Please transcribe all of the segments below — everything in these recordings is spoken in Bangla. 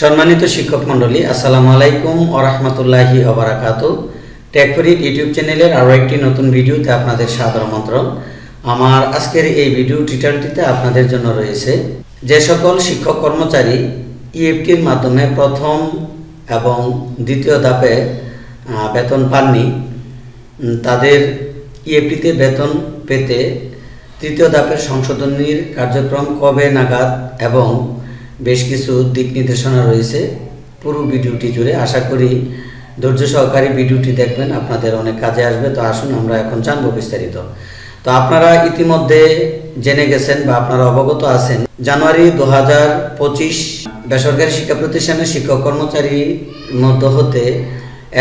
সম্মানিত শিক্ষক মণ্ডলী, আসসালামু আলাইকুম ওয়া রাহমাতুল্লাহি ওয়া বারাকাতুহু। টেকফরিড ইউটিউব চ্যানেলের আরও একটি নতুন ভিডিওতে আপনাদের সাদর আমন্ত্রণ। আমার আজকের এই ভিডিও টিউটোরিয়ালটিতে আপনাদের জন্য রয়েছে যে সকল শিক্ষক কর্মচারী ইএফটির মাধ্যমে প্রথম এবং দ্বিতীয় ধাপে বেতন পাননি, তাদের ইএফটিতে বেতন পেতে তৃতীয় ধাপের সংশোধনীর কার্যক্রম কবে নাগাদ এবং বেশ কিছু দিক নির্দেশনা রয়েছে পুরো ভিডিওটি জুড়ে। আশা করি ধৈর্য সহকারে ভিডিওটি দেখবেন, আপনাদের অনেক কাজে আসবে। তো আসুন আমরা এখন জানবো বিস্তারিত। তো আপনারা ইতিমধ্যে জেনে গেছেন বা আপনারা অবগত আছেন, জানুয়ারি 2025 বেসরকারি শিক্ষা প্রতিষ্ঠানের শিক্ষক কর্মচারীর মধ্য হতে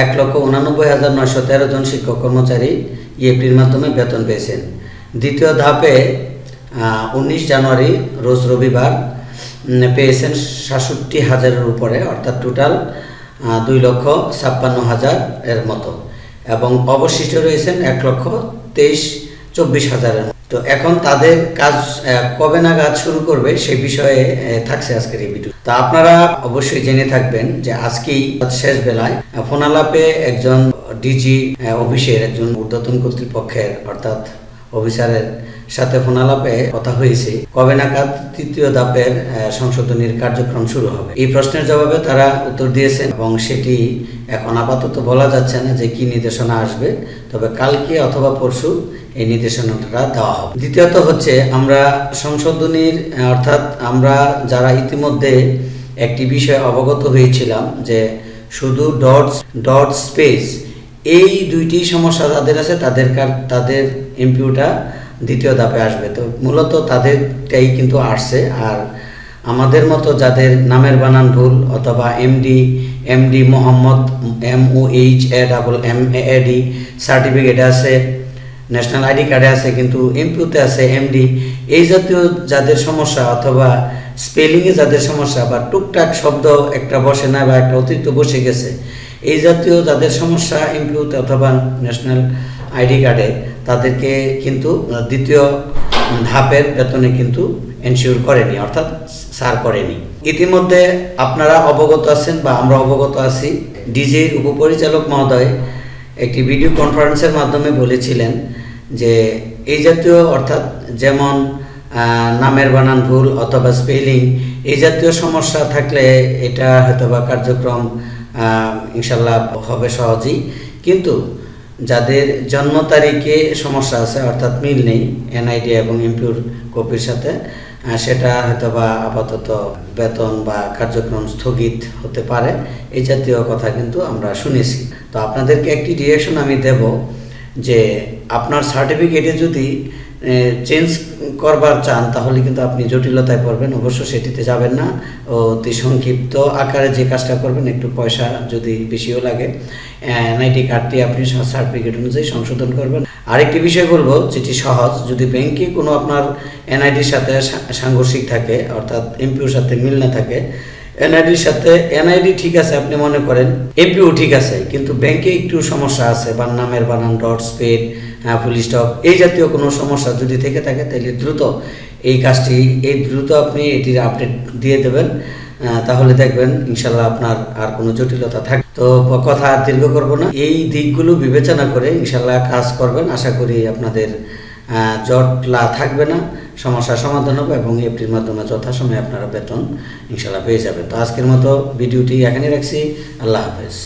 1,89,913 জন শিক্ষক কর্মচারী ইএফটির মাধ্যমে বেতন পেয়েছেন। দ্বিতীয় ধাপে 19 জানুয়ারি রোজ রবিবার পেয়েছেন 67,000-এর উপরে, অর্থাৎ টোটাল 2,56,000 এর মতো, এবং অবশিষ্ট রয়েছেন 1,23,24,000-এর মতো। তো এখন তাদের কাজ কবে নাগাদ শুরু করবে সেই বিষয়ে থাকছে আজকের এই ভিডিও। তো আপনারা অবশ্যই জেনে থাকবেন যে আজকেই শেষ বেলায় ফোন আলাপে একজন ডিজি অফিসের একজন ঊর্ধ্বতন কর্তৃপক্ষের অর্থাৎ অফিসারের সাথে ফোন আলাপে কথা হয়েছে কবে নাগাদ তৃতীয় ধাপের সংশোধনীর কার্যক্রম শুরু হবে। এই প্রশ্নের জবাবে তারা উত্তর দিয়েছেন এবং সেটি এখন আপাতত বলা যাচ্ছে না যে কি নির্দেশনা আসবে, তবে কালকে অথবা পরশু এই নির্দেশনাটা দেওয়া হবে। দ্বিতীয়ত হচ্ছে আমরা সংশোধনীর অর্থাৎ আমরা যারা ইতিমধ্যে একটি বিষয়ে অবগত হয়েছিলাম যে শুধু ডট স্পেস এই দুইটি সমস্যা যাদের আছে তাদের এমপিউটা দ্বিতীয় ধাপে আসবে। তো মূলত তাদেরটাই কিন্তু আসছে, আর আমাদের মতো যাদের নামের বানান ভুল অথবা এমডি মোহাম্মদ MOHAMMAD সার্টিফিকেট আছে, ন্যাশনাল আইডি কার্ডে আছে কিন্তু এমপিউতে আছে এমডি, এই জাতীয় যাদের সমস্যা অথবা স্পেলিংয়ে যাদের সমস্যা বা টুকটাক শব্দ একটা বসে না বা একটা অতিরিক্ত বসে গেছে, এই জাতীয় যাদের সমস্যা এমপিউতে অথবা ন্যাশনাল আইডি কার্ডে, তাদেরকে কিন্তু দ্বিতীয় ধাপের বেতনে কিন্তু এনশিওর করেনি, অর্থাৎ সার করেনি। ইতিমধ্যে আপনারা অবগত আছেন বা আমরা অবগত আছি, ডিজির উপপরিচালক মহোদয় একটি ভিডিও কনফারেন্সের মাধ্যমে বলেছিলেন যে এই জাতীয় অর্থাৎ যেমন নামের বানান ভুল অথবা স্পেলিং এই জাতীয় সমস্যা থাকলে এটা হয়তো বা কার্যক্রম ইনশাল্লাহ হবে সহজেই, কিন্তু যাদের জন্ম তারিখে সমস্যা আছে অর্থাৎ মিল নেই এনআইডি এবং এমপিউর কপির সাথে, সেটা হয়তো বা আপাতত বেতন বা কার্যক্রম স্থগিত হতে পারে, এই জাতীয় কথা কিন্তু আমরা শুনেছি। তো আপনাদেরকে একটি ডিরেকশন আমি দেব যে আপনার সার্টিফিকেটে যদি চেঞ্জ করবার চান তাহলে কিন্তু আপনি জটিলতায় পড়বেন, অবশ্য সেটিতে যাবেন না। অতি সংক্ষিপ্ত আকারে যে কাজটা করবেন, একটু পয়সা যদি বেশিও লাগে, এনআইডি কার্ডটি আপনি সার্টিফিকেট অনুযায়ী সংশোধন করবেন। আরেকটি বিষয় বলবো যেটি সহজ, যদি ব্যাংকে কোনো আপনার এনআইডির সাথে সাংঘর্ষিক থাকে অর্থাৎ এমপিওর সাথে মিল না থাকে, এনআইডির সাথে এনআইডি ঠিক আছে আপনি মনে করেন, এমপিও ঠিক আছে কিন্তু ব্যাংকে একটু সমস্যা আছে বা নামের বানান ডট স্পেড ফুল স্টপ এই জাতীয় কোনো সমস্যা যদি থেকে থাকে, তাহলে দ্রুত এই কাজটি দ্রুত আপনি এটির আপডেট দিয়ে দেবেন, তাহলে দেখবেন ইনশাল্লাহ আপনার আর কোনো জটিলতা থাকে। তো কথা আর দীর্ঘ করব না, এই দিকগুলো বিবেচনা করে ইনশাল্লাহ কাজ করবেন। আশা করি আপনাদের জটলা থাকবে না, সমস্যার সমাধান হবে এবং এপ্রিল মাধ্যমে যথাসময়ে আপনারা বেতন ইনশাল্লাহ পেয়ে যাবেন। তো আজকের মতো ভিডিওটি এখানে রাখছি। আল্লাহ হাফেজ।